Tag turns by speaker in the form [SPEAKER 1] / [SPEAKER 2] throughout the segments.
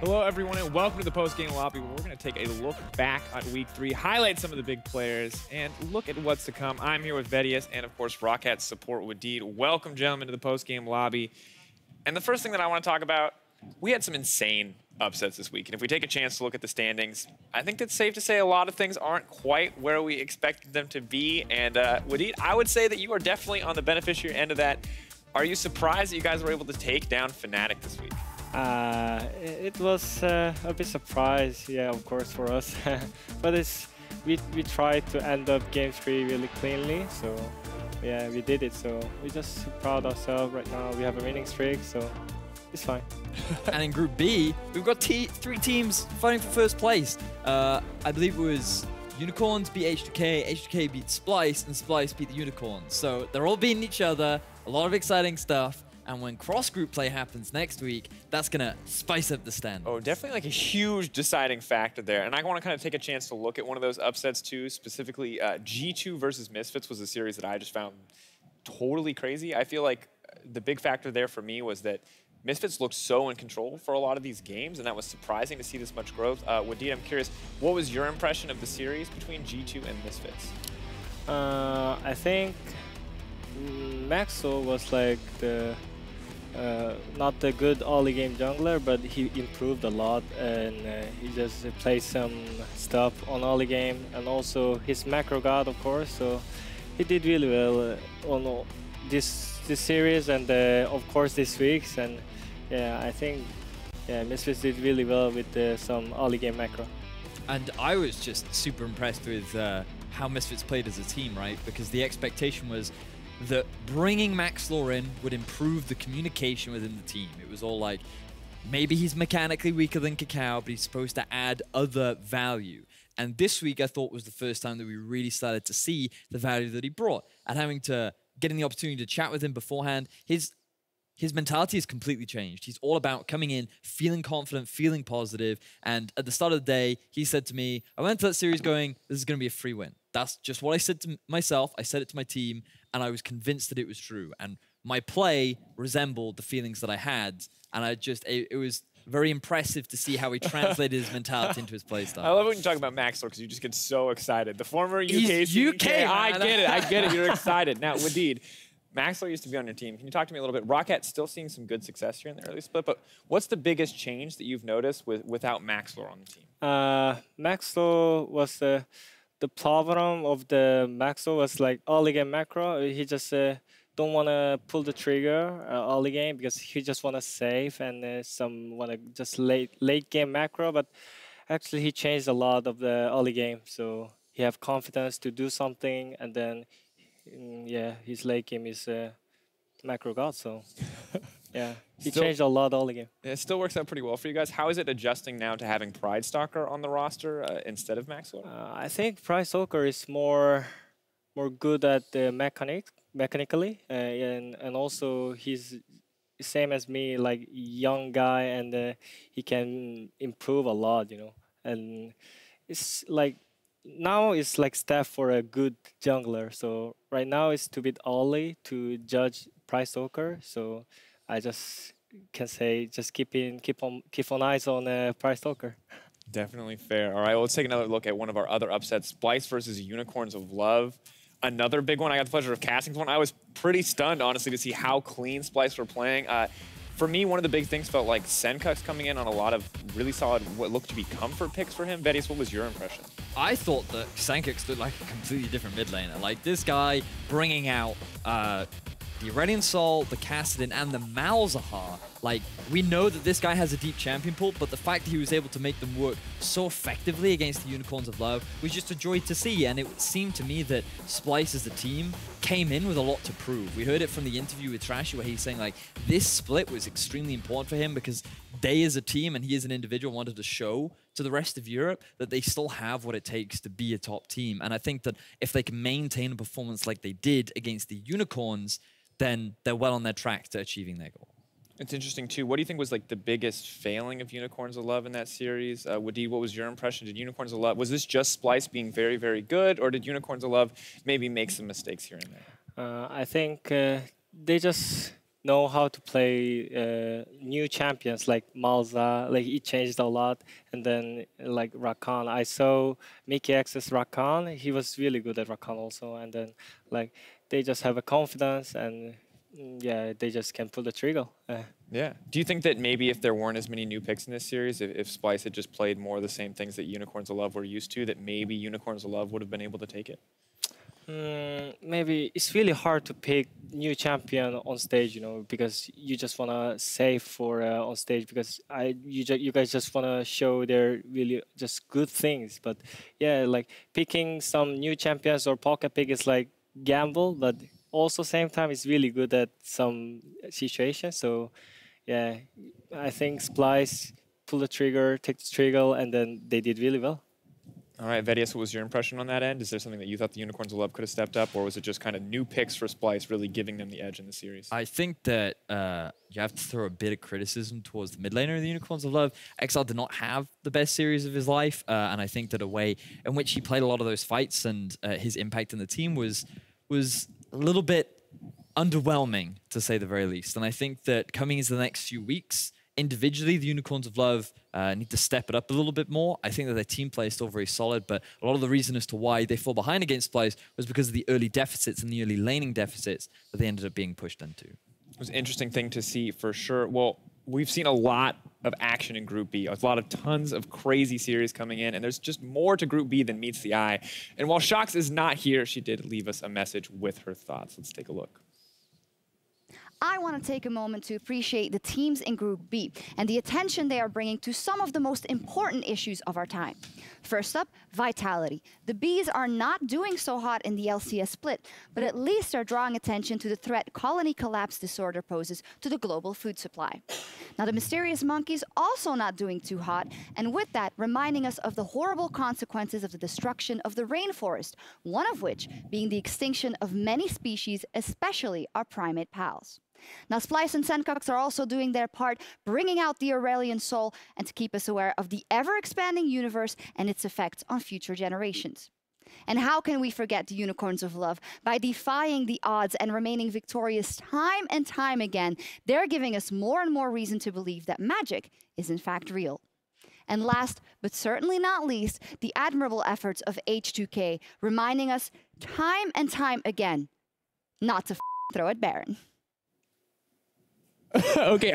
[SPEAKER 1] Hello, everyone, and welcome to the post-game lobby, where we're going to take a look back at Week 3, highlight some of the big players, and look at what's to come. I'm here with Vedius and, of course, Roccat's support, Wadid. Welcome, gentlemen, to the post-game lobby. And the first thing that I want to talk about, we had some insane upsets this week. And if we take a chance to look at the standings, I think it's safe to say a lot of things aren't quite where we expected them to be. And, Wadid, I would say that you are definitely on the beneficiary end of that. Are you surprised that you guys were able to take down Fnatic this week?
[SPEAKER 2] It was a bit surprise, yeah, of course, for us. But we tried to end up game 3 really cleanly, so yeah, we did it. So we're just proud of ourselves right now. We have a winning streak, so it's fine.
[SPEAKER 3] And in Group B, we've got 3 teams fighting for first place. I believe it was Unicorns beat H2K, H2K beat Splice, and Splice beat the Unicorns. So they're all beating each other, a lot of exciting stuff. And when cross-group play happens next week, that's going to spice up the stand.
[SPEAKER 1] Oh, definitely like a huge deciding factor there. And I want to kind of take a chance to look at one of those upsets too, specifically G2 versus Misfits was a series that I just found totally crazy. I feel like the big factor there for me was that Misfits looked so in control for a lot of these games, and that was surprising to see this much growth. Wadid, I'm curious, what was your impression of the series between G2 and Misfits?
[SPEAKER 2] I think Maxwell was like not the good early game jungler, but he improved a lot, and he just played some stuff on early game, and also his macro god, of course. So he did really well on this series, and of course this week's. And yeah, I think Misfits did really well with some early game macro.
[SPEAKER 3] And I was just super impressed with how Misfits played as a team, right? Because the expectation was that bringing Maxlor in would improve the communication within the team. It was all like, maybe he's mechanically weaker than Kakao, but he's supposed to add other value. And this week, I thought was the first time that we really started to see the value that he brought. And getting the opportunity to chat with him beforehand, his mentality has completely changed. He's all about coming in, feeling confident, feeling positive. And at the start of the day, he said to me, I went to that series going, this is going to be a free win. That's just what I said to myself. I said it to my team, and I was convinced that it was true. And my play resembled the feelings that I had. And it was very impressive to see how he translated his mentality into his play style.
[SPEAKER 1] I love when you talk about Maxlor because you just get so excited. The former UK,
[SPEAKER 3] man.
[SPEAKER 1] I get it. You're excited. Now, Wadid, Maxlor used to be on your team. Can you talk to me a little bit? Roccat's still seeing some good success here in the early split, but what's the biggest change that you've noticed without Maxlor on the team?
[SPEAKER 2] Maxlor was the problem of the Maxwell was like early game macro. He just don't want to pull the trigger early game because he just want to save, and some want to just late game macro. But actually, he changed a lot of the early game, so he have confidence to do something, and then yeah, his late game is macro god. So yeah, he changed a lot early game.
[SPEAKER 1] It still works out pretty well for you guys. How is it adjusting now to having Pride Stalker on the roster instead of Maxwell?
[SPEAKER 2] I think Pride Stalker is more good at the mechanically, and also he's same as me, like young guy, and he can improve a lot, you know. And it's like now it's like step for a good jungler. So right now it's too bit early to judge Pride Stalker. So I just can say just keep on eyes on Pride Stalker.
[SPEAKER 1] Definitely fair. All right, well, let's take another look at one of our other upsets. Splice versus Unicorns of Love. Another big one. I got the pleasure of casting one. I was pretty stunned, honestly, to see how clean Splice were playing. For me, one of the big things felt like Senkux coming in on a lot of really solid, what looked to be comfort picks for him. Vedius, what was your impression?
[SPEAKER 3] I thought that Senkux looked like a completely different mid laner. Like this guy bringing out the Iranian Soul, the Kassadin, and the Malzahar. Like, we know that this guy has a deep champion pool, but the fact that he was able to make them work so effectively against the Unicorns of Love was just a joy to see. And it seemed to me that Splice as a team came in with a lot to prove. We heard it from the interview with Trashy where he's saying, like, this split was extremely important for him because they as a team and he as an individual wanted to show to the rest of Europe that they still have what it takes to be a top team. And I think that if they can maintain a performance like they did against the Unicorns, then they're well on their track to achieving their goal.
[SPEAKER 1] It's interesting too. What do you think was like the biggest failing of Unicorns of Love in that series? Wadid, what was your impression? Did Unicorns of Love, was this just Splice being very, very good, or did Unicorns of Love maybe make some mistakes here and there?
[SPEAKER 2] I think they just know how to play new champions like Malza. Like it changed a lot, and then like Rakan. I saw Mickey X's Rakan. He was really good at Rakan also, and then like they just have a confidence and yeah, they just can pull the trigger.
[SPEAKER 1] Yeah. Do you think that maybe if there weren't as many new picks in this series, if Splice had just played more of the same things that Unicorns of Love were used to, that maybe Unicorns of Love would have been able to take it?
[SPEAKER 2] Maybe it's really hard to pick new champion on stage, you know, because you just wanna save for on stage because you guys just wanna show their really just good things. But yeah, like picking some new champions or pocket pick is like gamble, but also same time it's really good at some situations. So yeah, I think Splice pull the trigger, take the trigger, and then they did really well.
[SPEAKER 1] All right, Vedius, what was your impression on that end? Is there something that you thought the Unicorns of Love could have stepped up, or was it just kind of new picks for Splice really giving them the edge in the series?
[SPEAKER 3] I think that you have to throw a bit of criticism towards the mid laner of the Unicorns of Love. Exile did not have the best series of his life, and I think that a way in which he played a lot of those fights and his impact in the team was a little bit underwhelming, to say the very least. And I think that coming into the next few weeks, individually, the Unicorns of Love need to step it up a little bit more. I think that their team play is still very solid, but a lot of the reason as to why they fall behind against Splice was because of the early deficits and the early laning deficits that they ended up being pushed into.
[SPEAKER 1] It was an interesting thing to see for sure. Well, we've seen a lot of action in Group B. A lot of tons of crazy series coming in, and there's just more to Group B than meets the eye. And while Shox is not here, she did leave us a message with her thoughts. Let's take a look.
[SPEAKER 4] I want to take a moment to appreciate the teams in Group B and the attention they are bringing to some of the most important issues of our time. First up, vitality. The Bees are not doing so hot in the LCS split, but at least are drawing attention to the threat colony collapse disorder poses to the global food supply. Now, the mysterious monkeys also not doing too hot, and with that, reminding us of the horrible consequences of the destruction of the rainforest, one of which being the extinction of many species, especially our primate pals. Now, Splice and Sencox are also doing their part, bringing out the Aurelian soul and to keep us aware of the ever-expanding universe and its effects on future generations. And how can we forget the Unicorns of Love? By defying the odds and remaining victorious time and time again, they're giving us more and more reason to believe that magic is in fact real. And last, but certainly not least, the admirable efforts of H2K, reminding us time and time again not to throw at Baron.
[SPEAKER 1] Okay,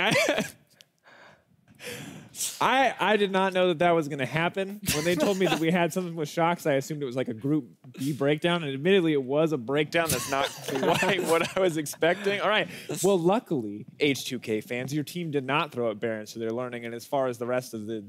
[SPEAKER 1] I did not know that that was going to happen. When they told me that we had something with Shox, I assumed it was like a Group B breakdown, and admittedly it was a breakdown. That's not quite what I was expecting. All right, well, luckily, H2K fans, your team did not throw at Baron, so they're learning, and as far as the rest of the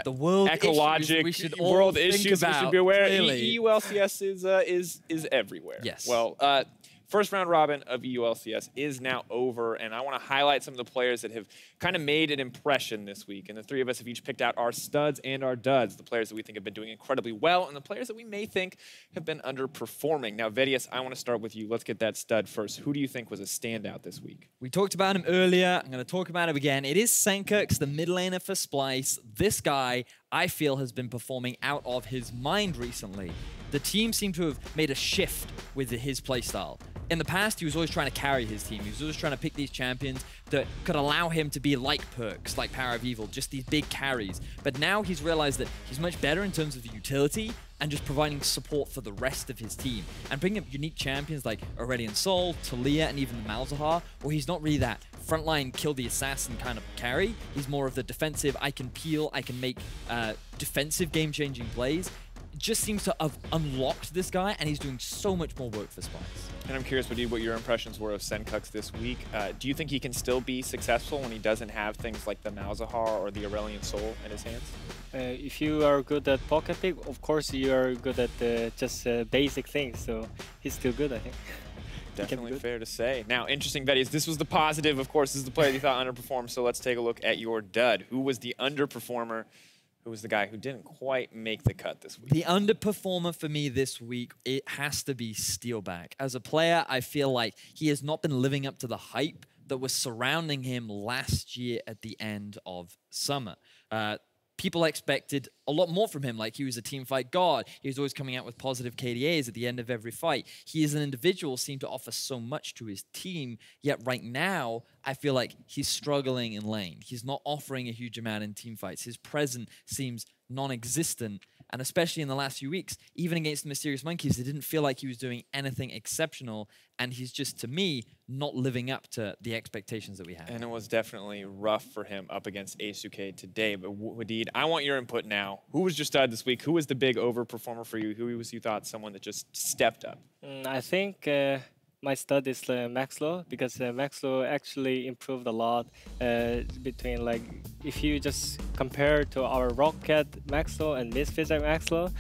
[SPEAKER 3] world
[SPEAKER 1] ecologic
[SPEAKER 3] issues
[SPEAKER 1] world issues we should be aware,
[SPEAKER 3] clearly.
[SPEAKER 1] EULCS is everywhere.
[SPEAKER 3] Yes.
[SPEAKER 1] Well, first round robin of EULCS is now over, and I want to highlight some of the players that have kind of made an impression this week. And the three of us have each picked out our studs and our duds, the players that we think have been doing incredibly well, and the players that we may think have been underperforming. Now, Vedius, I want to start with you. Let's get that stud first. Who do you think was a standout this week?
[SPEAKER 3] We talked about him earlier. I'm going to talk about him again. It is Sencox, the mid laner for Splice. This guy, I feel, has been performing out of his mind recently. The team seemed to have made a shift with his playstyle. In the past, he was always trying to carry his team. He was always trying to pick these champions that could allow him to be like Perks, like Power of Evil, just these big carries. But now he's realized that he's much better in terms of utility and just providing support for the rest of his team. And bringing up unique champions like Aurelian Soul, Talia, and even the Malzahar, where he's not really that frontline kill the assassin kind of carry. He's more of the defensive, I can peel, I can make defensive game-changing plays. It just seems to have unlocked this guy, and he's doing so much more work for Splice.
[SPEAKER 1] And I'm curious, Wadid, what your impressions were of Sencox this week. Do you think he can still be successful when he doesn't have things like the Malzahar or the Aurelian Soul in his hands?
[SPEAKER 2] If you are good at pocket pick, of course you are good at just basic things, so he's still good, I think.
[SPEAKER 1] Definitely fair to say. Now, interesting, Vedius, this was the positive. Of course, this is the player you thought underperformed, so let's take a look at your dud. Who was the underperformer? Who was the guy who didn't quite make the cut this week?
[SPEAKER 3] The underperformer for me this week, it has to be Steelback. As a player, I feel like he has not been living up to the hype that was surrounding him last year at the end of summer. people expected a lot more from him. Like, he was a team fight god. He was always coming out with positive KDAs at the end of every fight. He as an individual seemed to offer so much to his team, yet right now, I feel like he's struggling in lane. He's not offering a huge amount in team fights. His presence seems non-existent, and especially in the last few weeks, even against the Mysterious Monkeys, it didn't feel like he was doing anything exceptional, and he's just, to me, not living up to the expectations that we had.
[SPEAKER 1] And it was definitely rough for him up against Asuke today. But Wadid, I want your input now. Who was your stud this week? Who was the big overperformer for you? Who was, you thought, someone that just stepped up?
[SPEAKER 2] I think my stud is Maxlow, because Maxlow actually improved a lot between, like, if you just compare to our Roccat Maxlow and Misfits Maxlow,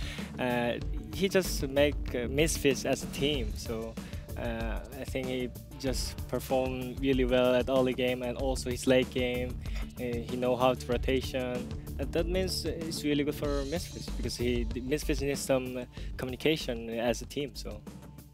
[SPEAKER 2] he just make Misfits as a team. So I think he just performed really well at early game, and also his late game. He know how to rotation. And that means it's really good for Misfits, because Misfits needs some communication as a team. So.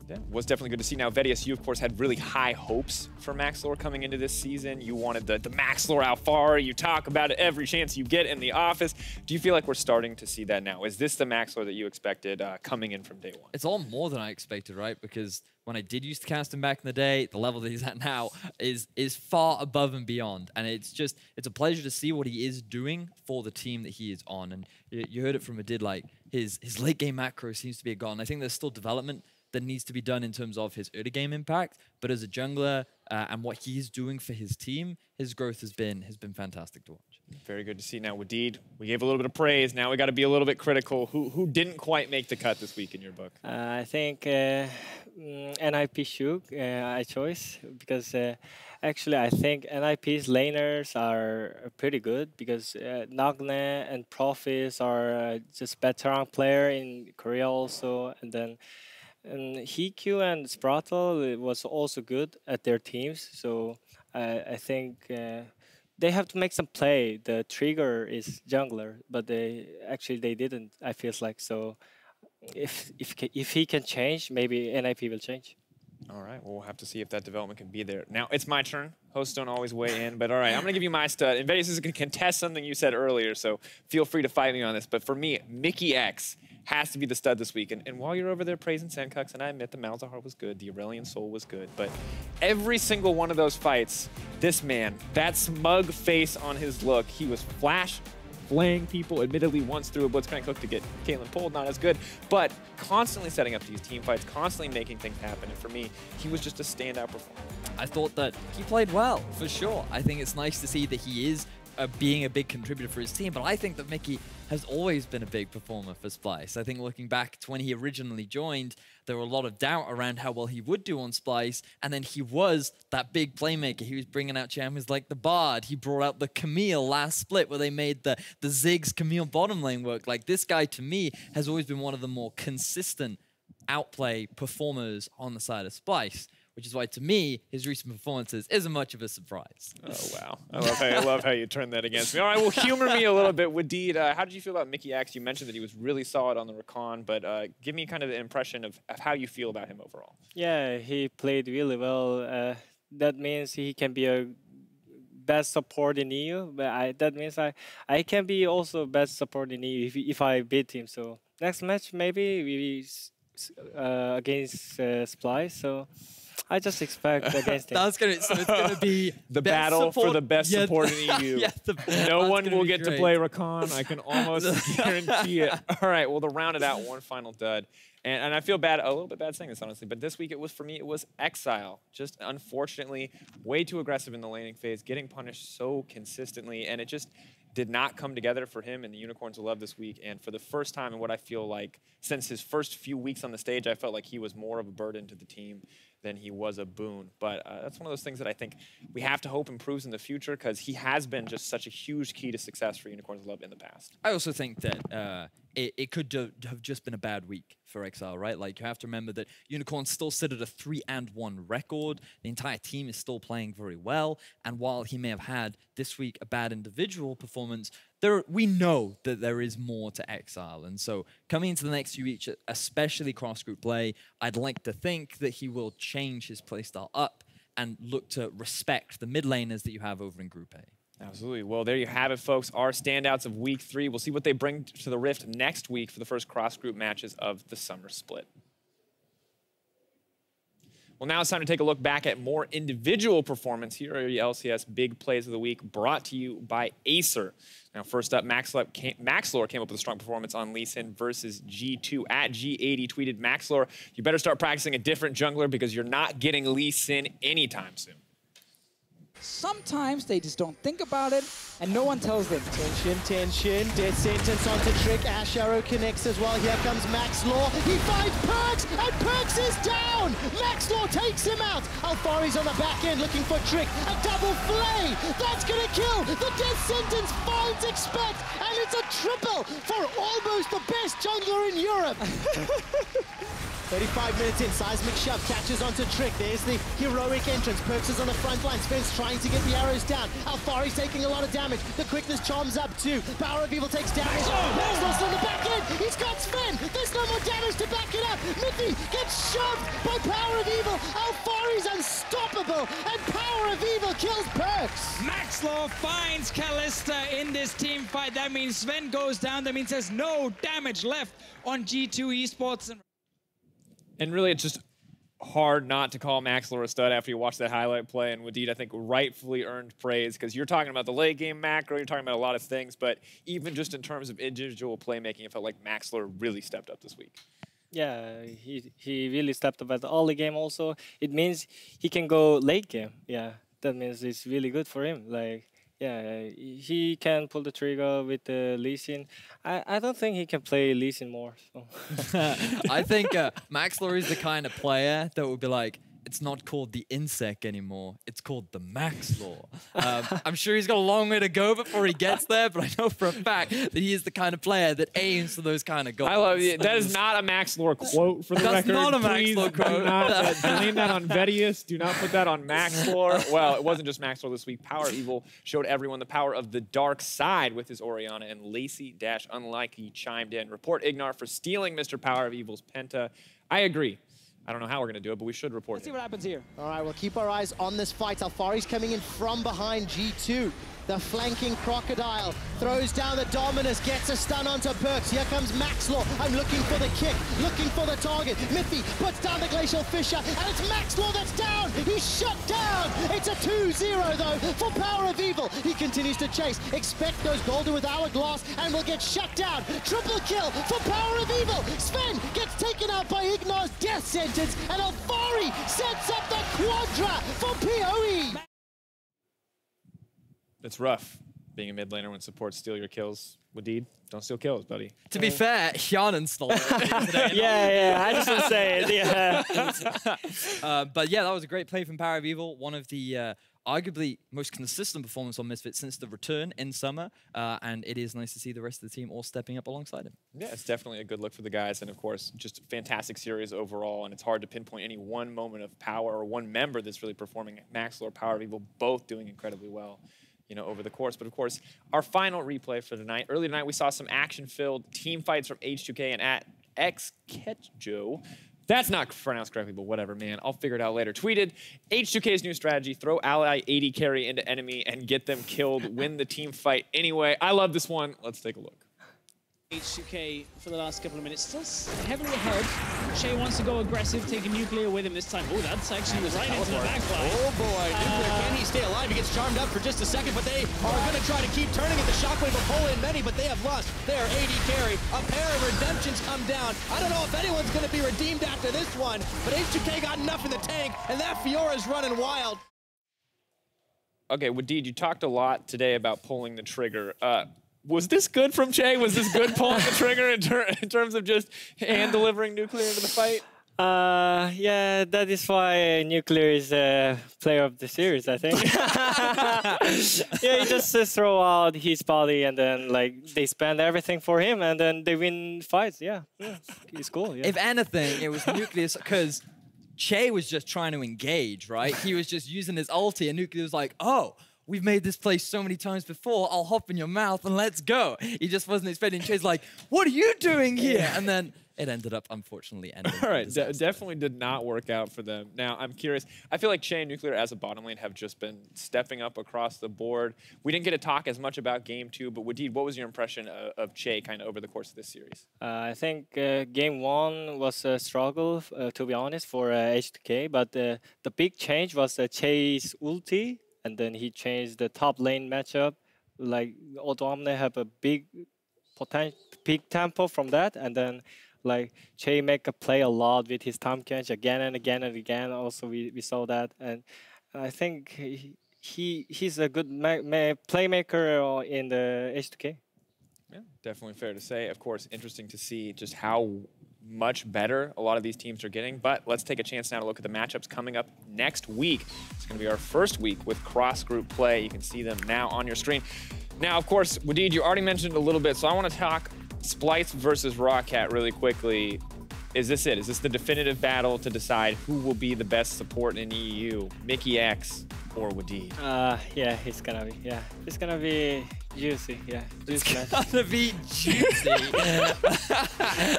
[SPEAKER 1] Yeah, was definitely good to see. Now, Vedius, you, of course, had really high hopes for Maxlore coming into this season. You wanted the Maxlore Alfari. You talk about it every chance you get in the office. Do you feel like we're starting to see that now? Is this the Maxlore that you expected coming in from day one?
[SPEAKER 3] It's all more than I expected, right? Because when I did used to cast him back in the day, the level that he's at now is far above and beyond. And it's a pleasure to see what he is doing for the team that he is on. And you heard it from Wadid, like, his late game macro seems to be a god. And I think there's still development that needs to be done in terms of his early game impact, but as a jungler and what he's doing for his team, his growth has been fantastic to watch.
[SPEAKER 1] Very good to see. Now, Wadid, we gave a little bit of praise. Now we got to be a little bit critical. Who didn't quite make the cut this week in your book?
[SPEAKER 2] I think NIP Shug I chose, because actually I think NIP's laners are pretty good, because Nagne and Profis are just veteran player in Korea also, and then Hikyu and Spratle was also good at their teams. So I think they have to make some play. The trigger is jungler, but they didn't. I feels like so. If he can change, maybe NIP will change.
[SPEAKER 1] All right, well, we'll have to see if that development can be there. Now, it's my turn. Hosts don't always weigh in, but all right, I'm going to give you my stud. And Vedius is going to contest something you said earlier, so feel free to fight me on this. But for me, Mickey X has to be the stud this week. And while you're over there praising Senkux, and I admit the Malzahar was good, the Aurelion Soul was good, but every single one of those fights, this man, that smug face on his look, he was flaying people, admittedly once through a Blitzcrank hook to get Caitlyn pulled, not as good, but constantly setting up these team fights, constantly making things happen, and for me, he was just a standout performer.
[SPEAKER 3] I thought that he played well, for sure. I think it's nice to see that he is being a big contributor for his team, but I think that Mickey has always been a big performer for Splice. I think looking back to when he originally joined, there were a lot of doubt around how well he would do on Splice, and then he was that big playmaker. He was bringing out champions like the Bard. He brought out the Camille last split where they made the Ziggs Camille bottom lane work. Like, this guy, to me, has always been one of the more consistent outplay performers on the side of Splice, which is why, to me, his recent performances isn't much of a surprise.
[SPEAKER 1] Oh, wow. I love how you turned that against me. All right, well, humor me a little bit. Wadid, how did you feel about Mickey X? You mentioned that he was really solid on the Recon, but give me kind of the impression of how you feel about him overall.
[SPEAKER 2] Yeah, he played really well. That means he can be a best support in EU, but that means I can be also best support in EU if I beat him. So next match, maybe we against Splice. So I just expect against him.
[SPEAKER 3] It's gonna be
[SPEAKER 1] the battle for the best support in EU. No one will get to play Recon. I can almost guarantee it. All right, well, to round it out, one final dud. And I feel bad, a little bit bad saying this, honestly, but this week for me, it was Exile. Just unfortunately, way too aggressive in the laning phase, getting punished so consistently, and it just did not come together for him and the Unicorns of Love this week. And for the first time in what I feel like since his first few weeks on the stage, I felt like he was more of a burden to the team than he was a boon. But that's one of those things that I think we have to hope improves in the future, because he has been just such a huge key to success for Unicorns of Love in the past.
[SPEAKER 3] I also think that it could have just been a bad week for Exile, right? Like, you have to remember that Unicorns still sit at a 3-1 record. The entire team is still playing very well. And while he may have had this week a bad individual performance, we know that there is more to Exile. And so coming into the next few weeks, especially cross-group play, I'd like to think that he will change his playstyle up and look to respect the mid laners that you have over in Group A.
[SPEAKER 1] Absolutely. Well, there you have it, folks. Our standouts of week 3. We'll see what they bring to the Rift next week for the first cross-group matches of the summer split. Well, now it's time to take a look back at more individual performance. Here are your LCS big plays of the week, brought to you by Acer. Now, first up, Maxlor came up with a strong performance on Lee Sin versus G2. At G80 tweeted, Maxlor, you better start practicing a different jungler because you're not getting Lee Sin anytime soon.
[SPEAKER 5] Sometimes they just don't think about it, and no one tells them.
[SPEAKER 6] Tension, dead sentence onto Trick. Ash Arrow connects as well. Here comes Maxlor. He finds Perks, and Perks is down. Maxlor takes him out. Alfari's on the back end looking for Trick. A double flay. That's gonna kill. The death sentence finds Expect, and it's a triple for almost the best jungler in Europe. 35 minutes in, seismic shove, catches onto Trick. There's the heroic entrance. Perks is on the front line. Spence trying to get the arrows down. Alfari's taking a lot of damage. The quickness charms up too. Power of Evil takes damage. Maxlor's on the back end. He's got Sven. There's no more damage to back it up. Mithy gets shoved by Power of Evil. Alfari's unstoppable, and Power of Evil kills Perks.
[SPEAKER 5] Maxlor finds Kalista in this team fight. That means Sven goes down. That means there's no damage left on G2 Esports.
[SPEAKER 1] And really, it's just hard not to call Maxlor a stud after you watch that highlight play. And Wadid, I think, rightfully earned praise because you're talking about the late game macro, you're talking about a lot of things, but even just in terms of individual playmaking, it felt like Maxlor really stepped up this week.
[SPEAKER 2] Yeah, he really stepped up at the early game also. It means he can go late game. Yeah, that means it's really good for him. Like, yeah, he can pull the trigger with the Lee Sin. I don't think he can play Lee Sin more. So.
[SPEAKER 3] I think Maxlor is the kind of player that would be like, it's not called the Insect anymore. It's called the Maxlor. I'm sure he's got a long way to go before he gets there, but I know for a fact that he is the kind of player that aims for those kind of goals.
[SPEAKER 1] I love it. That is not a Maxlor quote for the
[SPEAKER 3] That's
[SPEAKER 1] record.
[SPEAKER 3] not a
[SPEAKER 1] Please
[SPEAKER 3] Maxlor quote.
[SPEAKER 1] Do not blame that on Vedius. Do not put that on Maxlor. Well, it wasn't just Maxlor this week. Power of Evil showed everyone the power of the dark side with his Orianna, and Lacey-Unlikely chimed in. Report Ignar for stealing Mr. Power of Evil's Penta. I agree. I don't know how we're going to do it, but we should report
[SPEAKER 5] Let's see what happens here.
[SPEAKER 6] All right, we'll keep our eyes on this fight. Alfari's coming in from behind G2. The flanking Crocodile throws down the Dominus, gets a stun onto Perks. Here comes Maxlor. I'm looking for the kick, looking for the target. Mithy puts down the Glacial Fissure, and it's Maxlor that's down. He's shut down. It's a 2-0, though, for Power of Evil. He continues to chase. Expect goes golden with Hourglass, and will get shut down. Triple kill for Power of Evil. Sven gets taken out by Ignar's death sentence, and Alfari sets up the Quadra for PoE.
[SPEAKER 1] It's rough being a mid laner when supports steal your kills. Wadid, don't steal kills, buddy.
[SPEAKER 3] To be fair, Hyanan stole it.
[SPEAKER 2] yeah, I just want to say it. Yeah.
[SPEAKER 3] But yeah, that was a great play from Power of Evil. One of the arguably most consistent performance on Misfit since the return in summer. And it is nice to see the rest of the team all stepping up alongside him.
[SPEAKER 1] Yeah, it's definitely a good look for the guys. And of course, just a fantastic series overall. And it's hard to pinpoint any one moment of power or one member that's really performing. Maxlor or Power of Evil both doing incredibly well, you know, over the course. But of course, our final replay for tonight. Earlier tonight, we saw some action-filled team fights from H2K and at XKetjo. That's not pronounced correctly, but whatever, man. I'll figure it out later. Tweeted, H2K's new strategy, throw ally 80 carry into enemy and get them killed, win the team fight anyway. I love this one. Let's take a look.
[SPEAKER 7] H2K for the last couple of minutes, still heavily ahead. Shay wants to go aggressive, taking Nuclear with him this time. Oh, that's actually right into the backline.
[SPEAKER 8] Oh boy, Nuclear, can he stay alive? He gets charmed up for just a second, but they are going to try to keep turning it. The Shockwave will pull in many, but they have lost their 80 carry. A pair of redemptions come down. I don't know if anyone's going to be redeemed after this one, but H2K got enough in the tank, and that Fiora's running wild.
[SPEAKER 1] Okay, Wadid, you talked a lot today about pulling the trigger. Was this good from Che? Was this good pulling the trigger in terms of just hand delivering Nuclear into the fight?
[SPEAKER 2] Yeah, that is why Nuclear is player of the series, I think. Yeah, he just throw out his body and then like they spend everything for him and then they win fights. Yeah, it's cool. Yeah.
[SPEAKER 3] If anything, it was Nucleus because Che was just trying to engage, right? He was just using his ulti and Nucleus was like, oh, we've made this play so many times before, I'll hop in your mouth and let's go. He just wasn't expecting. Che's like, what are you doing here? And then it ended up, unfortunately, ending.
[SPEAKER 1] All right, definitely did not work out for them. Now, I'm curious. I feel like Che and Nuclear as a bottom lane have just been stepping up across the board. We didn't get to talk as much about Game 2, but Wadid, what was your impression of Che kind of over the course of this series?
[SPEAKER 2] I think Game 1 was a struggle, to be honest, for H2K, but the big change was Che's ulti, and then he changed the top lane matchup. Like, Odomne have a big tempo from that, and then like Che make a play a lot with his time catch again and again and again. Also, we saw that, and I think he's a good playmaker in the H2K.
[SPEAKER 1] Yeah, definitely fair to say. Of course, interesting to see just how much better a lot of these teams are getting. But let's take a chance now to look at the matchups coming up next week. It's going to be our first week with cross-group play. You can see them now on your screen. Now, of course, Wadid, you already mentioned a little bit, so I want to talk Splice versus Roccat really quickly. Is this it? Is this the definitive battle to decide who will be the best support in EU? Mickey X or Wadid?
[SPEAKER 2] Yeah, it's gonna be juicy. Yeah, juicy match.
[SPEAKER 3] It's gonna be juicy.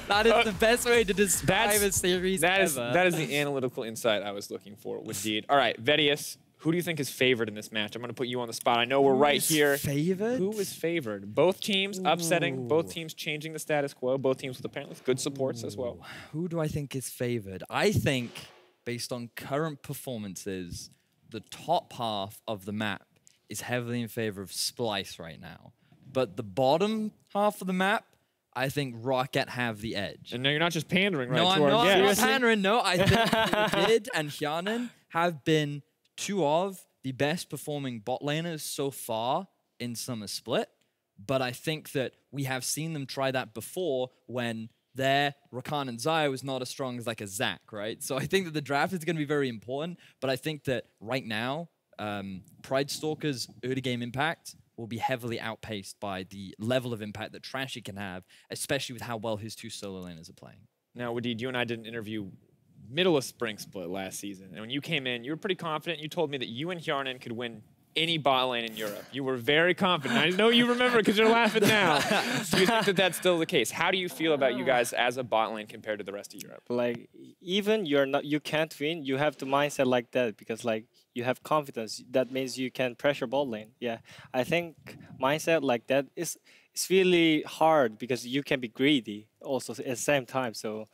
[SPEAKER 3] That is the best way to describe a series ever.
[SPEAKER 1] That is the analytical insight I was looking for, Wadid. All right, Vedius, who do you think is favored in this match? I'm going to put you on the spot. I know we're right here.
[SPEAKER 3] Favored?
[SPEAKER 1] Who is favored? Both teams upsetting, both teams changing the status quo, both teams with apparently good supports as well.
[SPEAKER 3] Who do I think is favored? I think, based on current performances, the top half of the map is heavily in favor of Splice right now. But the bottom half of the map, I think Roccat have the edge.
[SPEAKER 1] And no, you're not just pandering, right?
[SPEAKER 3] No, I'm not pandering. No, I think Wadid and Hyanin have been two of the best performing bot laners so far in Summer Split. But I think that we have seen them try that before when their Rakan and Xayah was not as strong as like a Zac, right? So I think that the draft is going to be very important. But I think that right now, Pride Stalker's early game impact will be heavily outpaced by the level of impact that Trashy can have, especially with how well his two solo laners are playing.
[SPEAKER 1] Now, Wadid, you and I did an interview middle of Spring Split last season. And when you came in, you were pretty confident. You told me that you and Hjarnan could win any bot lane in Europe. You were very confident. I know you remember because you're laughing now. Do you think that that's still the case? How do you feel about you guys as a bot lane compared to the rest of Europe?
[SPEAKER 2] Like, even you can't win, you have the mindset like that because like you have confidence. That means you can pressure bot lane. Yeah, I think mindset like that it's really hard because you can be greedy also at the same time. So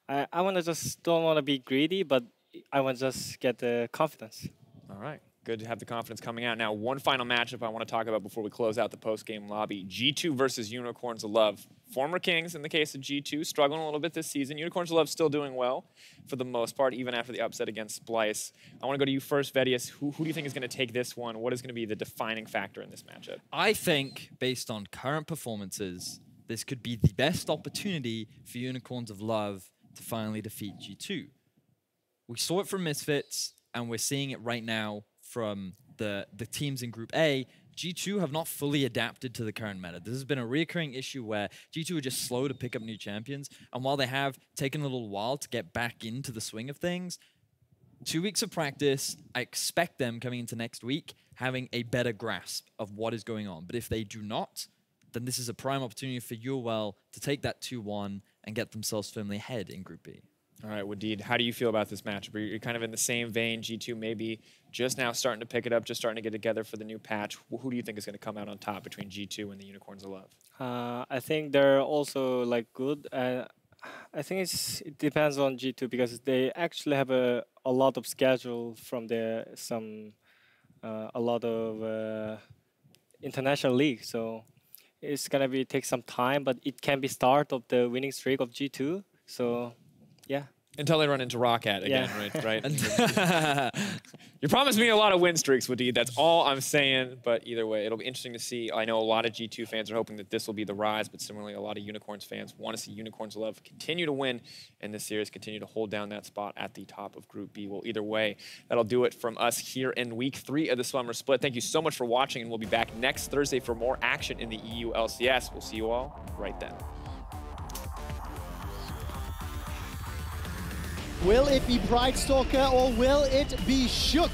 [SPEAKER 2] I don't want to be greedy, but I want to just get the confidence.
[SPEAKER 1] All right. Good to have the confidence coming out. Now, one final matchup I want to talk about before we close out the post-game lobby. G2 versus Unicorns of Love. Former Kings in the case of G2, struggling a little bit this season. Unicorns of Love still doing well for the most part, even after the upset against Splice. I want to go to you first, Vedius. Who do you think is going to take this one? What is going to be the defining factor in this matchup?
[SPEAKER 3] I think, based on current performances, this could be the best opportunity for Unicorns of Love to finally defeat G2. We saw it from Misfits, and we're seeing it right now from the teams in Group A. G2 have not fully adapted to the current meta. This has been a recurring issue where G2 are just slow to pick up new champions, and while they have taken a little while to get back into the swing of things, 2 weeks of practice, I expect them coming into next week having a better grasp of what is going on. But if they do not, then this is a prime opportunity for EULCS to take that 2-1 and get themselves firmly ahead in Group B.
[SPEAKER 1] All right, Wadid, how do you feel about this matchup? You're kind of in the same vein. G2 maybe just now starting to pick it up, just starting to get together for the new patch. Who do you think is going to come out on top between G2 and the Unicorns of Love?
[SPEAKER 2] I think they're also like good. I think it depends on G2 because they actually have a lot of schedule from a lot of international league. So it's gonna take some time, but it can be start of the winning streak of G2. So yeah.
[SPEAKER 1] Until they run into Roccat again, right? You promised me a lot of win streaks, Wadid. That's all I'm saying. But either way, it'll be interesting to see. I know a lot of G2 fans are hoping that this will be the rise, but similarly, a lot of Unicorns fans want to see Unicorns of Love continue to win in this series, continue to hold down that spot at the top of Group B. Well, either way, that'll do it from us here in Week 3 of the Summer Split. Thank you so much for watching, and we'll be back next Thursday for more action in the EULCS. We'll see you all right then.
[SPEAKER 6] Will it be Pride Stalker or will it be Shook?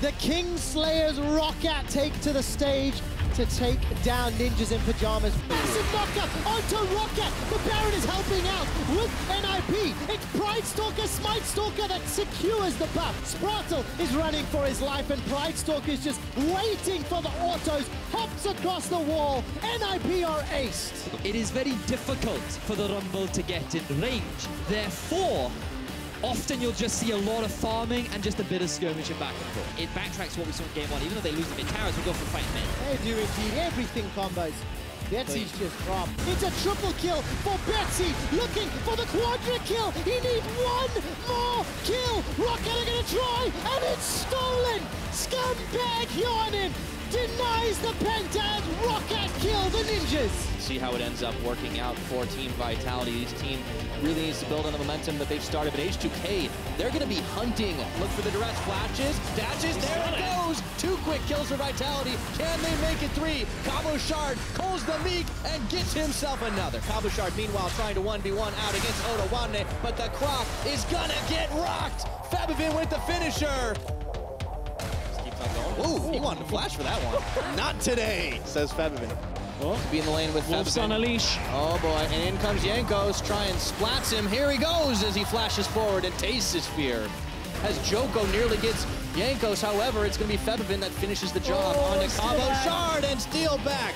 [SPEAKER 6] The Kingslayers Roccat take to the stage to take down Ninjas in Pajamas. Massive knockup onto Roccat. The Baron is helping out with NIP. It's Pride Stalker, Smite Stalker that secures the buff. Spratel is running for his life and Pride Stalker is just waiting for the autos. Hops across the wall. NIP are aced.
[SPEAKER 9] It is very difficult for the Rumble to get in range. Therefore, often you'll just see a lot of farming and just a bit of skirmishing back and forth. It backtracks what we saw in game 1. Even though they lose the mid towers, we go for fighting mid.
[SPEAKER 6] They do indeed everything combos. Betsy's just dropped. It's a triple kill for Betsy, looking for the quadra kill. He needs one more kill. Roccat are gonna try, and it's stolen. Scumbag Yarnin denies the penta as Roccat kill the Ninjas.
[SPEAKER 8] See how it ends up working out for Team Vitality. This team really needs to build on the momentum that they've started, but H2K, they're going to be hunting. Look for the duress, flashes, dashes, there it goes! 2 quick kills for Vitality. Can they make it 3? Cabo Shard calls the Meek and gets himself another. Cabo Shard, meanwhile, trying to 1v1 out against Odawane, but the Croc is going to get rocked! Fabivin with the finisher. Ooh, he wanted to flash for that one. Not today, says Fabivin.
[SPEAKER 7] Oh,
[SPEAKER 8] Be in the lane with
[SPEAKER 7] Wolf's on a leash.
[SPEAKER 8] Oh boy, and in comes Jankos, try and splats him. Here he goes as he flashes forward and tastes his fear. As Joko nearly gets Jankos, however, it's going to be Febivin that finishes the job onto Cabo Shard and steal back.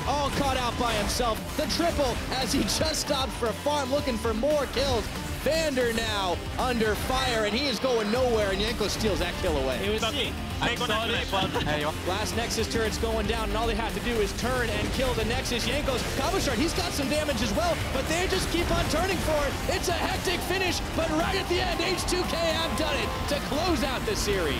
[SPEAKER 8] All caught out by himself. The triple as he just stopped for a farm looking for more kills. Vander now under fire, and he is going nowhere, and Jankos steals that kill away.
[SPEAKER 7] It was
[SPEAKER 8] Last Nexus turret's going down, and all they have to do is turn and kill the Nexus. Jankos, Kabashard, he's got some damage as well, but they just keep on turning for it. It's a hectic finish, but right at the end, H2K have done it to close out the series.